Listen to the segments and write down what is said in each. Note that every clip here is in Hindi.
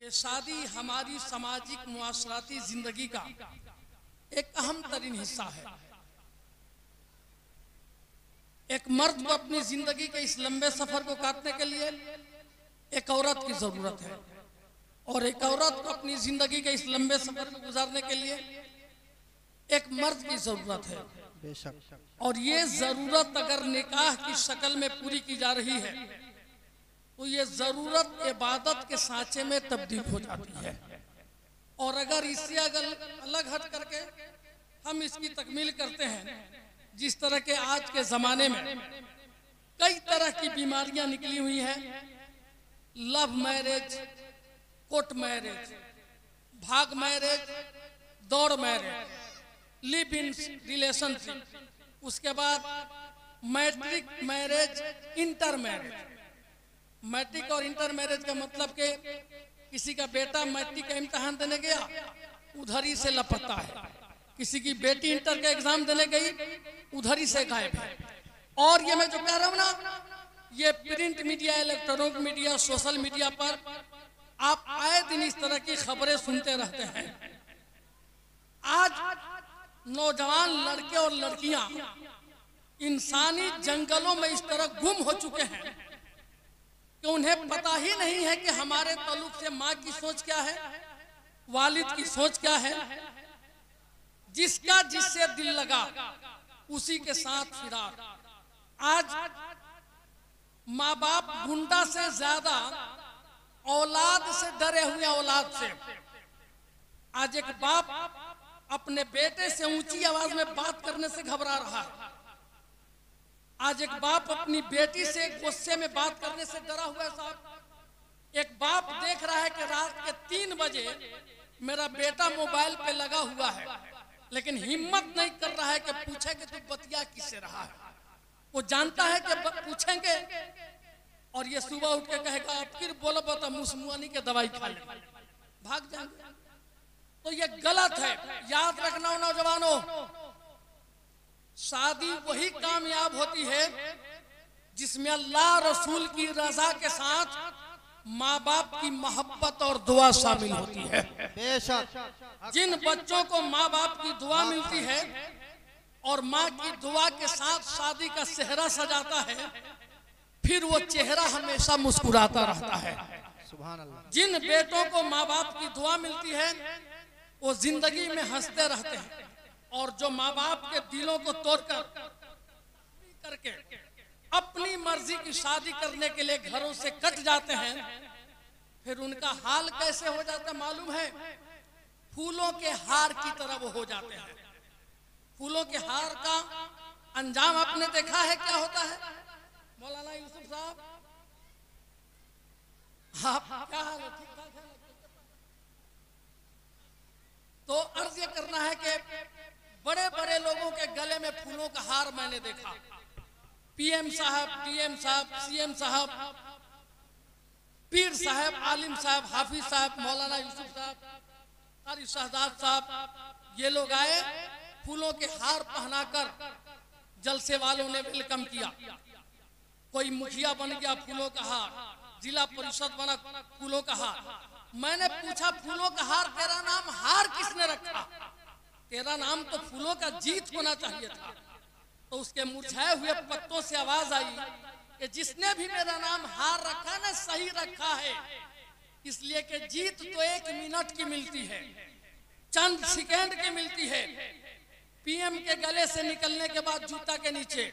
कि शादी हमारी सामाजिक मुआशराती जिंदगी का एक अहम तरीन हिस्सा है। एक मर्द को अपनी जिंदगी के इस लंबे सफर को काटने के लिए एक औरत की जरूरत है, और एक औरत को अपनी जिंदगी के इस लंबे सफर को गुजारने के लिए एक मर्द की जरूरत है। बेशक। और ये जरूरत अगर निकाह की शक्ल में पूरी की जा रही है तो ये जरूरत इबादत के सांचे में तब्दील हो जाती है। और अगर इससे अलग हट करके हम इसकी तकमील करते हैं, जिस तरह के आज के जमाने में कई तरह की बीमारियां निकली हुई हैं, लव मैरिज, कोर्ट मैरिज, भाग मैरिज, दौड़ मैरिज, लिव इन रिलेशनशिप, उसके बाद matric marriage, inter marriage. Matric और इंटर मैरिज का मतलब कि किसी का बेटा मैट्रिक का इम्तिहान देने गया, उधर ही से लापता है। किसी की बेटी इंटर का एग्जाम देने गई, उधर ही से गायब है। और ये मैं जो कह रहा हूं ना, ये print media, electronic media, social media पर आप आए दिन इस तरह की खबरें सुनते रहते हैं। आज नौजवान लड़के और लड़कियां इंसानी जंगलों में इस तरह गुम हो चुके हैं कि उन्हें पता ही नहीं है कि हमारे ताल्लुक से माँ की सोच क्या है, वालिद की सोच क्या है। जिसका जिससे दिल लगा उसी के साथ फिरार। आज माँ बाप गुंडा से ज्यादा औलाद से डरे हुए औलाद से। आज एक बाप अपने बेटे से ऊंची आवाज में बात करने से घबरा रहा है। आज एक बाप अपनी बेटी से गुस्से में बात करने से डरा हुआ है। साहब, एक बाप देख रहा है कि रात के 3 बजे मेरा बेटा मोबाइल पे लगा हुआ है, लेकिन हिम्मत नहीं कर रहा है कि पूछे कि तू बतिया किससे रहा है। वो जानता है कि पूछेंगे और ये सुबह उठ के कहेगा अब फिर बोलो बता मुसमुआनी के दवाई खा ले, भाग जाएंगे। तो ये गलत है। याद रखना नौजवानों, शादी वही कामयाब होती है जिसमें अल्लाह रसूल की रजा के साथ माँ बाप की मोहब्बत और दुआ शामिल होती है। बेशक। जिन बच्चों को माँ बाप की दुआ मिलती है और माँ की दुआ के साथ शादी का सेहरा सजाता है, फिर वो चेहरा हमेशा मुस्कुराता रहता है। सुभान अल्लाह। जिन बेटों को माँ बाप की दुआ मिलती है वो जिंदगी में हंसते रहते हैं, और जो माँ बाप के दिलों को तोड़कर करके अपनी मर्जी की शादी करने के लिए घरों से कट जाते हैं, फिर उनका हाल कैसे हो जाता है मालूम है? फूलों के हार की तरह वो हो जाते हैं। फूलों के हार का अंजाम आपने देखा है क्या होता है? मौलाना यूसुफ साहब, हाँ क्या हाल है? ठीक ठाक है? तो अर्ज ये करना है कि बड़े बड़े लोगों के गले में फूलों का हार मैंने देखा। पीएम साहब, डीएम साहब, सीएम साहब, पीर साहब, आलिम साहब, हाफिज साहब, मौलाना यूसुफ साहब, कारी शहजाद साहब, ये लोग आए, फूलों के हार पहनाकर जलसे वालों ने वेलकम किया। कोई मुखिया बन गया फूलों का हार, जिला परिषद बना फूलों का हार। मैंने पूछा फूलों का हार, तेरा नाम हार किसने रखा? तेरा नाम तो फूलों का जीत होना चाहिए था। तो उसके मुरझाए हुए पत्तों से आवाज आई कि जिसने भी मेरा नाम हार रखा ना, सही रखा है, इसलिए कि जीत तो 1 मिनट की मिलती है, चंद सेकंड की मिलती है। पीएम के गले से निकलने के बाद जूता के नीचे,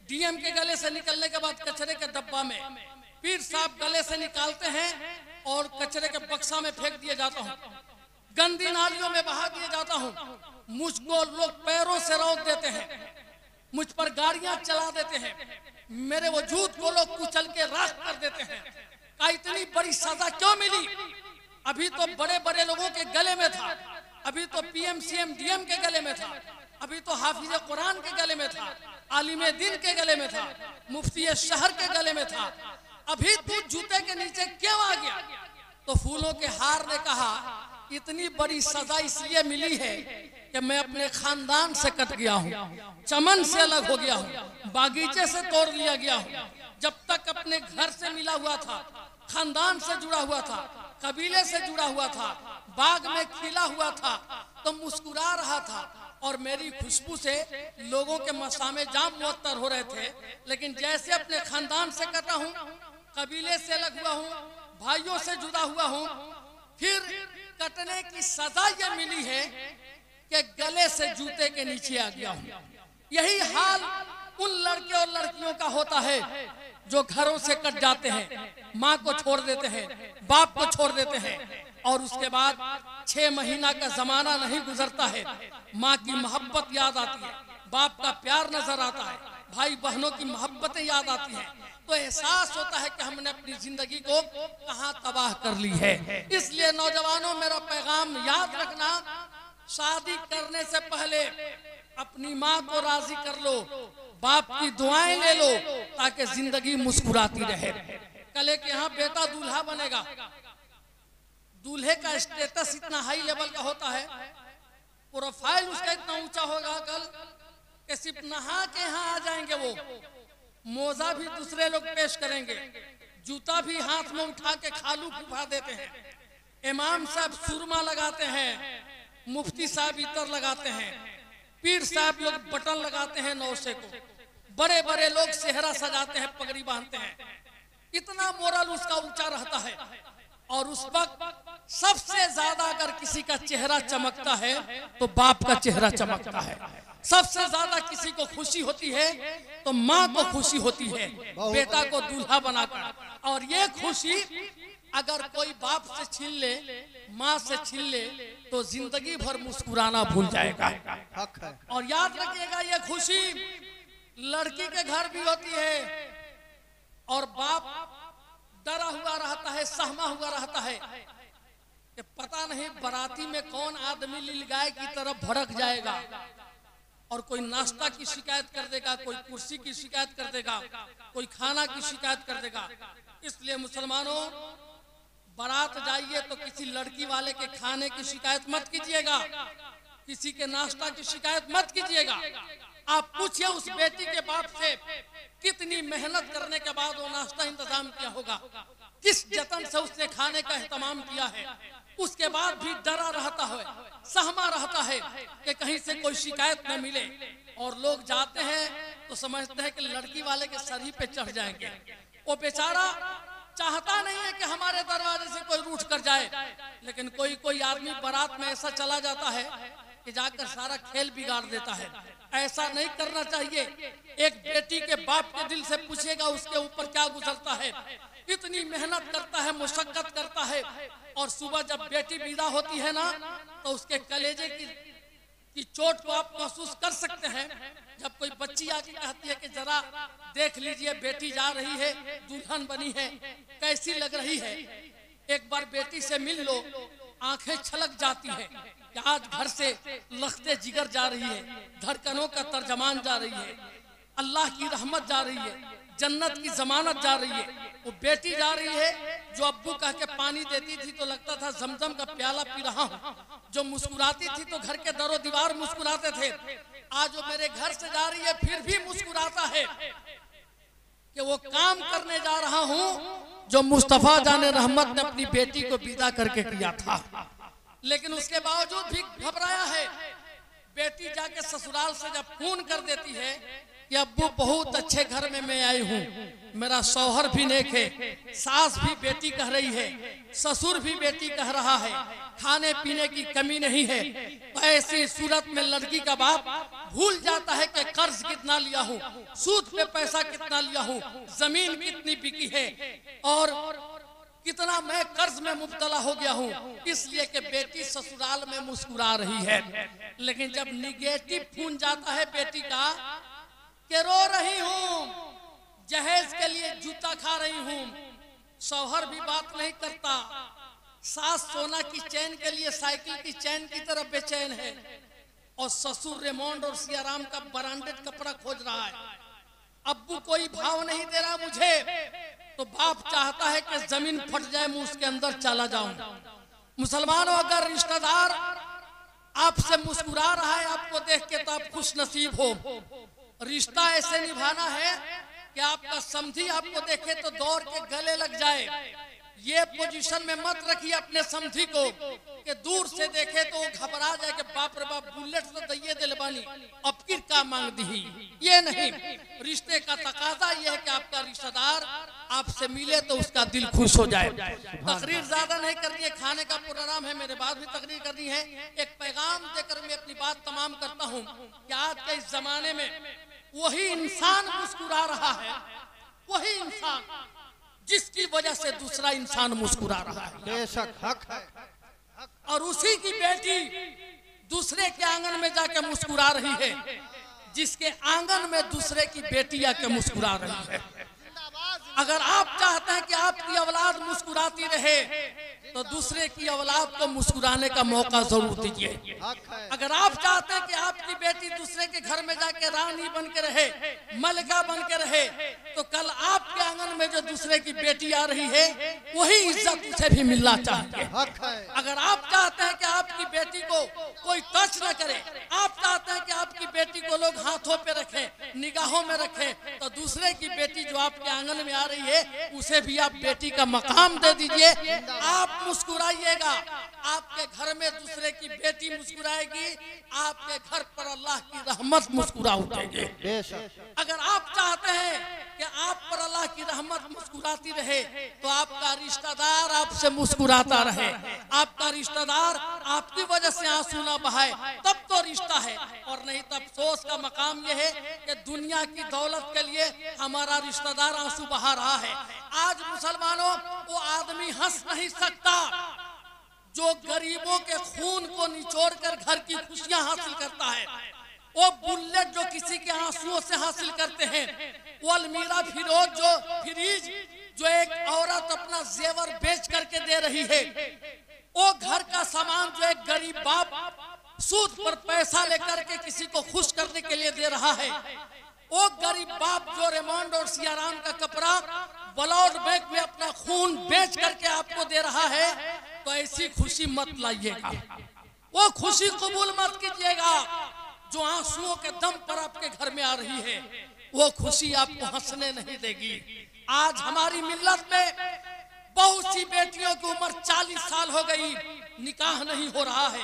डीएम के गले से निकलने के बाद कचरे के डब्बा में, पीर साहब गले से निकालते हैं और कचरे के बक्सा में फेंक दिया जाता हूँ, गंदी नालियों में बहा दिया जाता हूँ। मुझको लोग पैरों से रौंद देते हैं, मुझ पर गाड़ियां चला देते हैं, मेरे वजूद को लोग कुचल के राख कर देते हैं। का इतनी बड़ी सजा क्यों मिली? अभी तो बड़े बड़े लोगों के गले में था, अभी तो पीएम सीएम डीएम के गले में था, अभी तो हाफिज कुरान के गले में था, आलिम दीन के गले में था, मुफ्ती शहर के गले में था। अभी तू जूते के नीचे क्यों आ गया? तो फूलों के हार ने कहा इतनी बड़ी सजा इसलिए मिली है कि मैं अपने खानदान से कट गया हूँ, चमन से अलग हो गया हूँ, बागीचे से तोड़ लिया गया हूँ। जब तक अपने घर से मिला हुआ था, खानदान से जुड़ा हुआ था, कबीले से जुड़ा हुआ था, बाग में खिला हुआ था, तो मुस्कुरा रहा था और मेरी खुशबू से लोगों के मसामे जाम मुअत्तर हो रहे थे। लेकिन जैसे अपने खानदान से कटा हूँ, कबीले से अलग हुआ हूँ, भाइयों से जुड़ा हुआ हूँ, फिर कटने की सजा ये मिली है कि गले से जूते के नीचे आ गया हूँ। यही हाल उन लड़के और लड़कियों का होता है जो घरों से कट जाते हैं, माँ को छोड़ देते हैं, बाप को छोड़ देते हैं, और उसके बाद 6 महीना का जमाना नहीं गुजरता है, माँ की मोहब्बत याद आती है, बाप का प्यार नजर आता है, भाई बहनों की मोहब्बतें याद आती हैं, तो एहसास होता है कि हमने अपनी जिंदगी को कहां तबाह कर ली है। इसलिए नौजवानों, मेरा पैगाम याद रखना, शादी करने से पहले अपनी माँ को राजी कर लो, बाप की दुआएं ले लो, ताकि जिंदगी मुस्कुराती रहे। कल के यहाँ बेटा दूल्हा बनेगा, दूल्हे का स्टेटस इतना हाई लेवल का होता है, प्रोफाइल उसका इतना ऊंचा होगा कल कि सिर्फ नहा के यहाँ आ जाएंगे वो, मोजा भी दूसरे लोग पेश करेंगे, जूता भी हाथ में उठा के खालू फुफा देते हैं, इमाम साहब सुरमा लगाते हैं, मुफ्ती साहब इतर लगाते हैं, पीर साहब लोग बटन लगाते हैं नौसे को, बड़े बड़े लोग सेहरा सजाते हैं, पगड़ी बांधते हैं, इतना मोरल उसका ऊंचा रहता है। और उस वक्त सबसे ज्यादा अगर किसी का चेहरा चमकता है तो बाप का चेहरा चमकता है। सबसे ज्यादा किसी को खुशी होती है तो माँ को खुशी होती है बेटा को दूल्हा बनाकर। और ये खुशी अगर कोई बाप से छीन ले, माँ से छीन ले, तो जिंदगी भर मुस्कुराना भूल जाएगा। और याद रखिएगा, ये खुशी लड़की के घर भी होती है और बाप डरा हुआ रहता है, सहमा हुआ रहता है कि पता नहीं बाराती में कौन आदमी लीलगाय की तरफ भड़क जाएगा और कोई नाश्ता की शिकायत कर देगा, कोई कुर्सी की शिकायत कर देगा, कोई खाना की शिकायत कर देगा। इसलिए मुसलमानों, बारात जाइए तो किसी लड़की वाले के खाने की शिकायत मत कीजिएगा, किसी के नाश्ता की शिकायत मत कीजिएगा। आप पूछिए उस बेटी के बाप से कितनी मेहनत करने के बाद वो नाश्ता इंतजाम किया होगा, किस जतन से उसने खाने का एहतमाम किया है। उसके बाद भी डरा रहता है, सहमा रहता है कि कहीं से कोई शिकायत न मिले। और लोग जाते हैं तो समझते हैं कि लड़की वाले के सर ही पे चढ़ जाएंगे। वो बेचारा चाहता नहीं है कि हमारे दरवाजे से कोई रूठ कर जाए, लेकिन कोई कोई आदमी बारात में ऐसा चला जाता है कि जाकर सारा खेल बिगाड़ देता है। ऐसा नहीं करना चाहिए। एक बेटी के बाप के दिल से पूछेगा उसके ऊपर क्या गुजरता है, इतनी मेहनत करता है, मुशक्कत करता है, और सुबह जब बेटी विदा होती है ना, तो उसके कलेजे की चोट को आप महसूस कर सकते हैं। जब कोई बच्ची आके कहती है कि जरा देख लीजिए बेटी जा रही है, दुल्हन बनी है, कैसी लग रही है, एक बार बेटी से मिल लो, आंखें छलक जाती है कि आज घर से लख्ते जिगर जा रही है, धड़कनों का तर्जमान जा रही है, अल्लाह की रहमत जा रही है, जन्नत की जमानत जा रही है। वो बेटी जा रही है जो अब्बू कह के पानी देती थी तो लगता था जमजम का प्याला पी रहा हूँ, जो मुस्कुराती थी तो घर के दरो दीवार मुस्कुराते थे, आज वो मेरे घर से जा रही है फिर भी मुस्कुराता है कि वो काम करने जा रहा हूँ जो मुस्तफा जाने रहमत ने अपनी बेटी को विदा करके किया था। लेकिन उसके बावजूद भी घबराया है। बेटी जाके ससुराल से जब फोन कर देती है कि अब्बू बहुत अच्छे घर में मैं आई हूँ, मेरा शौहर भी नेक है, सास भी बेटी कह रही है, ससुर भी बेटी कह रहा है, खाने पीने की कमी नहीं है, तो ऐसी सूरत में लड़की का बाप भूल जाता है कि कर्ज कितना लिया हूँ, सूद पे पैसा कितना लिया हूँ, जमीन कितनी बिकी है और कितना मैं कर्ज में मुब्तला हो गया हूँ, इसलिए कि बेटी ससुराल में मुस्कुरा रही है। लेकिन जब निगेटिव फोन जाता है बेटी का कि रो रही हूँ, जहेज के लिए जूता खा रही हूँ, शौहर भी बात नहीं करता, सास सोना की चैन के लिए साइकिल की चैन की तरफ बेचैन है, और ससुर रेमोंड और सियाराम का ब्रांडेड कपड़ा खोज रहा है, अब्बू कोई भाव नहीं दे रहा मुझे, तो बाप चाहता है कि जमीन फट जाए मुंह उसके अंदर चला जाऊं। मुसलमानों, अगर रिश्तेदार आपसे मुस्कुरा रहा है आपको देख के तो आप खुश नसीब हो। रिश्ता ऐसे निभाना है कि आपका समझी आपको देखे तो दौड़ के गले लग जाए, ये पोजीशन में मत रखिए अपने समझी को कि दूर से देखे तो घबरा जाए कि बाप रे बाप बुलेट तो दैये दिलबानी अब किर का मांग दी। ये नहीं, रिश्ते का तकाजा ये है कि आपका रिश्तेदार आपसे मिले तो उसका दिल खुश हो जाए। तकरीर ज्यादा नहीं करनी है, खाने का प्रोग्राम है, मेरे बाद भी तकरीर करनी है। एक पैगाम देकर मैं अपनी बात तमाम करता हूँ कि आज के इस जमाने में वही इंसान मुस्कुरा रहा है, वही इंसान जिसकी वजह से दूसरा इंसान मुस्कुरा रहा है। बेशक हक है। और उसी की बेटी दूसरे के आंगन में जाके मुस्कुरा रही है, जिसके आंगन में दूसरे की बेटी आके मुस्कुरा रही है। अगर आप चाहते हैं कि आपकी औलाद मुस्कुराती रहे तो दूसरे की औलाद को मुस्कुराने का मौका जरूर दीजिए। अगर आप चाहते हैं कि आपकी बेटी दूसरे के घर में जाके रानी बन के रहे, मलिका बन के रहे, तो कल आपके आंगन में जो दूसरे की बेटी आ रही है वही इज्जत उसे भी मिलना चाहिए। अगर आप चाहते हैं कि आपकी बेटी को कोई टच न करे, आप चाहते हैं कि आपकी बेटी को लोग हाथों पे रखें, निगाहों में रखें, तो दूसरे की बेटी जो आपके आंगन में आ रही है उसे भी आप बेटी का मकाम दे दीजिए। आप मुस्कुराइएगा, आपके घर में दूसरे की बेटी मुस्कुराएगी, आपके घर पर अल्लाह की रहमत मुस्कुरा उठेगी। अगर आप चाहते हैं कि आप पर अल्लाह की रहमत मुस्कुराती रहे तो आपका रिश्तेदार आपसे मुस्कुराता रहे, आपका रिश्तेदार आपकी वजह से आंसू ना बहाए, तब तो रिश्ता है। और नहीं तब अफसोस का मकाम यह है कि दुनिया की दौलत के लिए हमारा रिश्तेदार आंसू बहा रहा है। आज मुसलमानों, वो आदमी हंस नहीं सकता जो गरीबों के खून को निचोड़कर घर की खुशियां हासिल करता है। वो बुलेट जो किसी के आंसुओं से हासिल करते हैं, वो अलमीरा फ्रिज जो एक औरत अपना जेवर बेच करके दे रही है, वो घर का सामान जो एक गरीब बाप सूद पर पैसा लेकर के किसी को खुश करने के लिए दे रहा है, वो गरीब बाप जो रेमंड और सियाराम का कपड़ा ब्लड बैंक में अपना खून बेच करके आपको दे रहा है, तो ऐसी खुशी मत लाइएगा, वो खुशी कबूल मत कीजिएगा जो आंसुओं के दम पर आपके घर में आ रही है। वो खुशी आपको हंसने नहीं देगी। आज हमारी मिल्लत में बहुत सी बेटियों की उम्र 40 साल हो गई, निकाह नहीं हो रहा है।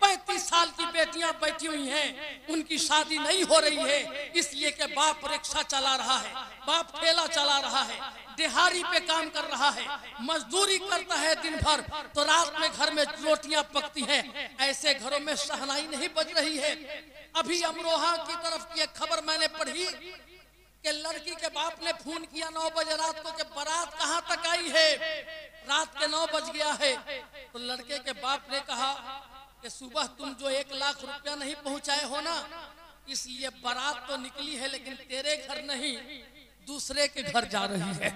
35 साल की बेटियां बैठी हुई हैं, उनकी शादी नहीं हो रही है, इसलिए कि बाप रिक्शा चला रहा है, बाप ठेला चला रहा है, दिहाड़ी पे काम कर रहा है, मजदूरी करता है दिन भर, तो रात में घर में रोटियां पकती हैं। ऐसे घरों में शहनाई नहीं बज रही है। अभी अमरोहा की तरफ की एक खबर मैंने पढ़ी कि लड़की के बाप ने फोन किया 9 बजे रात को कि बारात कहाँ तक आई है, रात के 9 बज गया है। तो लड़के के बाप ने कहा कि सुबह तुम जो 1 लाख रुपया नहीं पहुंचाए हो ना, इसलिए बारात तो निकली है लेकिन तेरे घर नहीं दूसरे के घर जा रही है।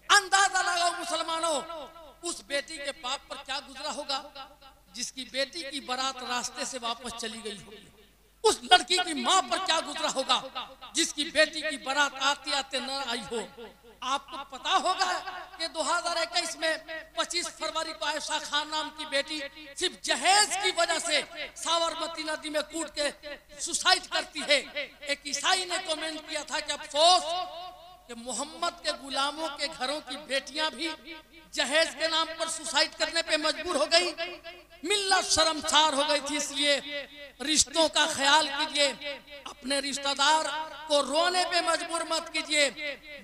अंदाजा लगाओ मुसलमानों, उस बेटी के बाप पर क्या गुजरा होगा जिसकी बेटी की बारात रास्ते से वापस चली गई होगी। उस लड़की की माँ पर क्या गुजरा होगा जिसकी बेटी की बारात आते आते न आई हो। आपको पता होगा कि 2021 में 25 फरवरी को आयशा खान नाम की बेटी सिर्फ जहेज की वजह से साबरमती नदी में कूद के सुसाइड करती है। एक ईसाई ने कमेंट किया था कि अफसोस कि मोहम्मद के गुलामों के घरों की बेटियां भी जहेज के नाम पर सुसाइड करने पे मजबूर हो गई। मिल्लत शर्मसार हो गई थी। इसलिए रिश्तों का ख्याल कीजिए, अपने रिश्तेदार को रोने पे मजबूर मत कीजिए,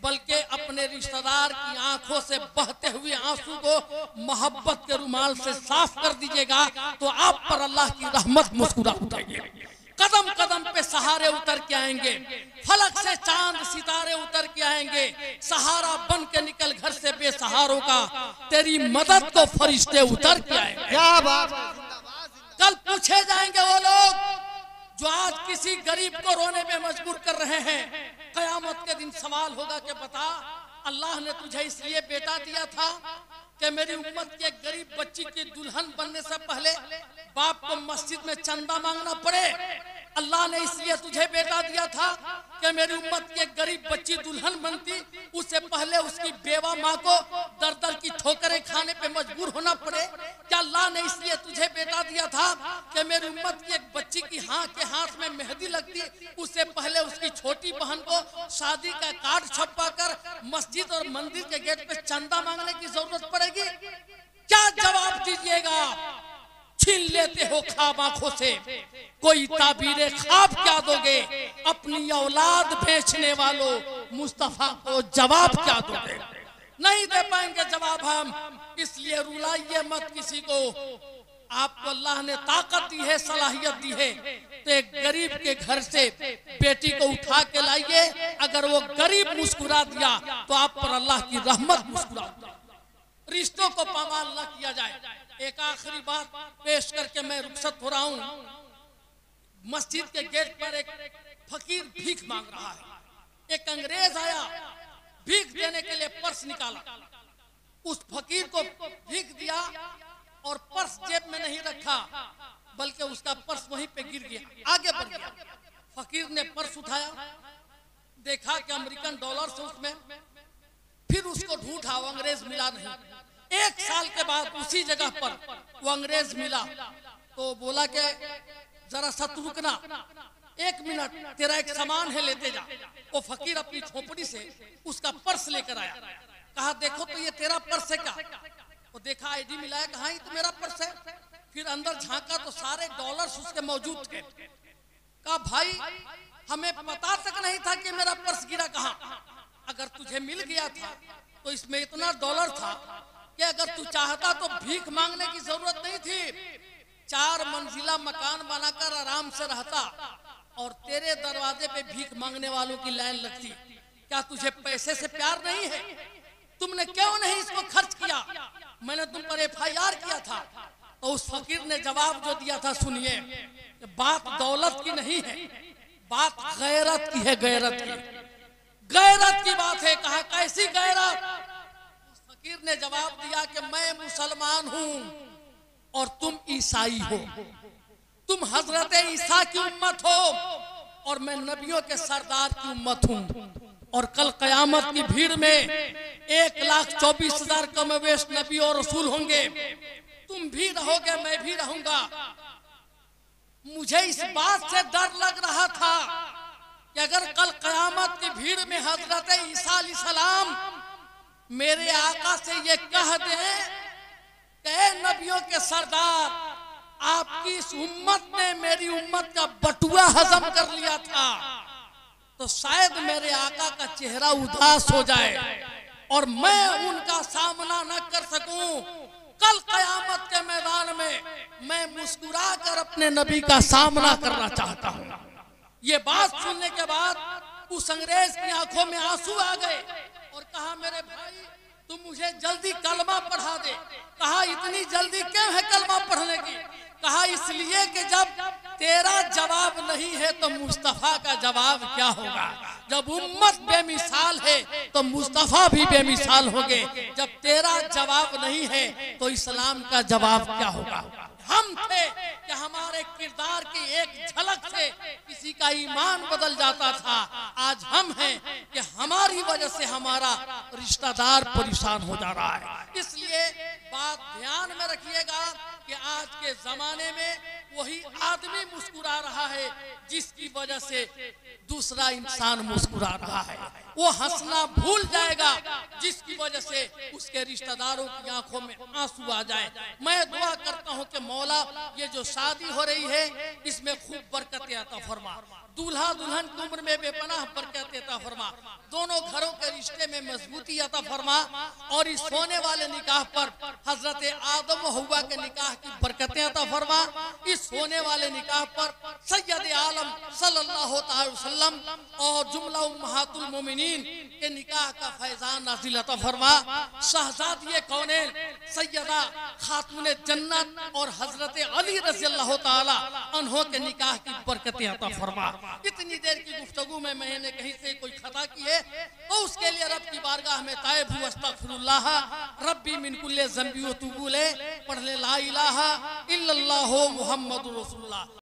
बल्कि अपने रिश्तेदार की आंखों से बहते हुए आंसू को मोहब्बत के रुमाल से साफ कर दीजिएगा तो आप पर अल्लाह की रहमत मुस्कुरा उठेगी। कदम कदम पे सहारे उतर के आएंगे, फलक से चांद सितारे उतर के आएंगे। सहारा बन के निकल घर से बेसहारों का, तेरी मदद को फरिश्ते उतर के आएंगे। क्या बात। कल पूछे जाएंगे वो लोग जो आज किसी गरीब को रोने पे मजबूर कर रहे हैं। कयामत के दिन सवाल होगा कि बता, अल्लाह ने तुझे इसलिए बेटा दिया था कि मेरी उम्मत के गरीब बच्ची की दुल्हन बनने से पहले बाप को मस्जिद में चंदा मांगना पड़े। अल्लाह ने इसलिए तुझे बेटा दिया था कि मेरी उम्मत की गरीब बच्ची दुल्हन बनती, उससे पहले उसकी बेवा माँ को दर दर की ठोकरें खाने पे मजबूर होना पड़े। क्या अल्लाह अल्लाह ने इसलिए तुझे बेटा दिया था कि मेरी उम्मत की एक बच्ची की के हाथ में मेहंदी लगती, उससे पहले उसकी छोटी बहन को शादी का कार्ड छपवा कर मस्जिद और मंदिर के गेट पे चंदा मांगने की जरूरत पड़ेगी? क्या जवाब दीजिएगा? छीन लेते हो ख्वाब आंखों से, कोई ताबीरे ख्वाब क्या दोगे? अपनी औलाद बेचने वालों, मुस्तफा को जवाब क्या दोगे? नहीं दे पाएंगे जवाब हम, इसलिए रुलाइए मत किसी को। आपको अल्लाह ने ताकत दी है, सलाहियत दी है, तो एक गरीब के घर से बेटी को उठा के लाइए। अगर वो गरीब मुस्कुरा दिया तो आप पर अल्लाह की रहमत मुस्कुरा दी। रिश्तों को पामाल न किया जाए। एक आखिरी बात पेश करके मैं रुखसत हो रहा हूँ। मस्जिद के गेट पर एक फकीर भीख मांग रहा है। एक अंग्रेज आया, भीख देने के लिए पर्स निकाला, उस फकीर को भीख दिया और पर्स जेब में नहीं रखा, बल्कि उसका पर्स वहीं पे गिर गया, आगे बढ़ गया। फकीर ने पर्स उठाया, देखा कि अमेरिकन डॉलर से उसमें, फिर उसको ढूंढा, वो अंग्रेज मिला नहीं। 1 साल के बाद उसी जगह पर वो अंग्रेज मिला तो बोला कि जरा सा तू रुकना, 1 मिनट, तेरा एक सामान है, लेते जा। वो फकीर अपनी झोपड़ी से उसका पर्स लेकर आया, कहा देखो तो ये तेरा पर्स है क्या? वो देखा, आईडी मिलाया, कहा ये तो मेरा पर्स है। फिर अंदर झांका तो सारे डॉलर्स उसके मौजूद थे। कहा भाई हमें पता तक नहीं था कि मेरा पर्स गिरा कहाँ। अगर तुझे मिल गया था तो इसमें इतना डॉलर था कि अगर तू चाहता तो भीख मांगने की जरूरत नहीं थी। 4 मंजिला मकान बनाकर आराम से रहता और तेरे दरवाजे पे भीख मांगने वालों की लाइन लगती। क्या तुझे पैसे से प्यार नहीं है? तुमने क्यों नहीं इसको खर्च किया? मैंने तुम पर FIR किया था। तो उस फकीर ने जवाब जो दिया था, सुनिए, बात दौलत की नहीं है, बात गैरत की है, गैरत की, गैरत की बात है। कहा कैसी गैरत? उस फकीर ने जवाब दिया कि मैं मुसलमान हूं और तुम ईसाई हो, तुम हजरत ईसा की उम्मत हो और मैं नबियों के सरदार की उम्मत हूं। और कल कयामत की भीड़ में 1,24,000 कमोबेश नबी और रसूल होंगे। तुम भी रहोगे, मैं भी रहूंगा। मुझे इस बात से डर लग रहा था कि अगर कल कयामत की भीड़ में हजरत ईसा अलैहिस्सलाम मेरे आका से ये कह दे कि नबियों के सरदार, आपकी इस उम्मत ने मेरी उम्मत का बटुआ हजम कर लिया था, तो शायद मेरे आका का चेहरा उदास हो जाए और मैं उनका सामना न कर सकूं। कल कयामत के मैदान में मैं मुस्कुरा कर अपने नबी का सामना करना चाहता हूं। ये बात सुनने के बाद उस अंग्रेज की आंखों में आंसू आ गए और कहा मेरे भाई तुम मुझे जल्दी कलमा पढ़ा दे। कहा इतनी जल्दी क्यों है कलमा पढ़ने की? कहा इसलिए कि जब तेरा जवाब नहीं है तो मुस्तफा का जवाब क्या होगा? जब उम्मत बेमिसाल है तो मुस्तफा भी बेमिसाल होंगे। जब तेरा जवाब नहीं है तो इस्लाम का जवाब क्या होगा? हम थे कि हमारे किरदार की एक झलक से किसी का ईमान बदल जाता था। आज हम हैं कि हमारी वजह से हमारा रिश्तेदार परेशान हो जा रहा है। इसलिए बात ध्यान में रखिएगा कि आज के जमाने में वही आदमी मुस्कुरा रहा है जिसकी वजह से दूसरा इंसान मुस्कुरा रहा है। वो हंसना भूल जाएगा जिसकी वजह से उसके रिश्तेदारों की आंखों में आंसू आ जाए। मैं दुआ करता हूं कि मौला ये जो शादी हो रही है इसमें खूब बरकत अता फरमा, दूल्हा दुल्हन की उम्र में बेपनाह बरकत अता फरमा, दोनों घरों के रिश्ते में मजबूती अता फरमा और इस होने वाले निकाह पर हजरत आदम व हव्वा के निकाह की बरकतें अता फरमा। इस होने वाले निकाह पर सैयद आलम सल्लल्लाहु अलैहि वसल्लम और जुमला उम्महातुल मोमिनीन के निकाह का फैजान नाज़िल अता फरमा। शहजादी कौनैन सैयदा खातून जन्नत और हजरत अली रज़ी अल्लाह ताला अन्हों के निकाह की बरकतें अता फरमा। इतनी देर की गुफ्तगू में मैंने कहीं से कोई खता की है तो उसके लिए रब की बारगाह में ताइब हूँ, अस्तगफिरुल्लाह रब्बी मिन कुल्ली ज़ंबी व तूबू ले, पढ़ ले ला इलाहा इल्लल्लाहु मुहम्मदुर रसूलुल्लाह।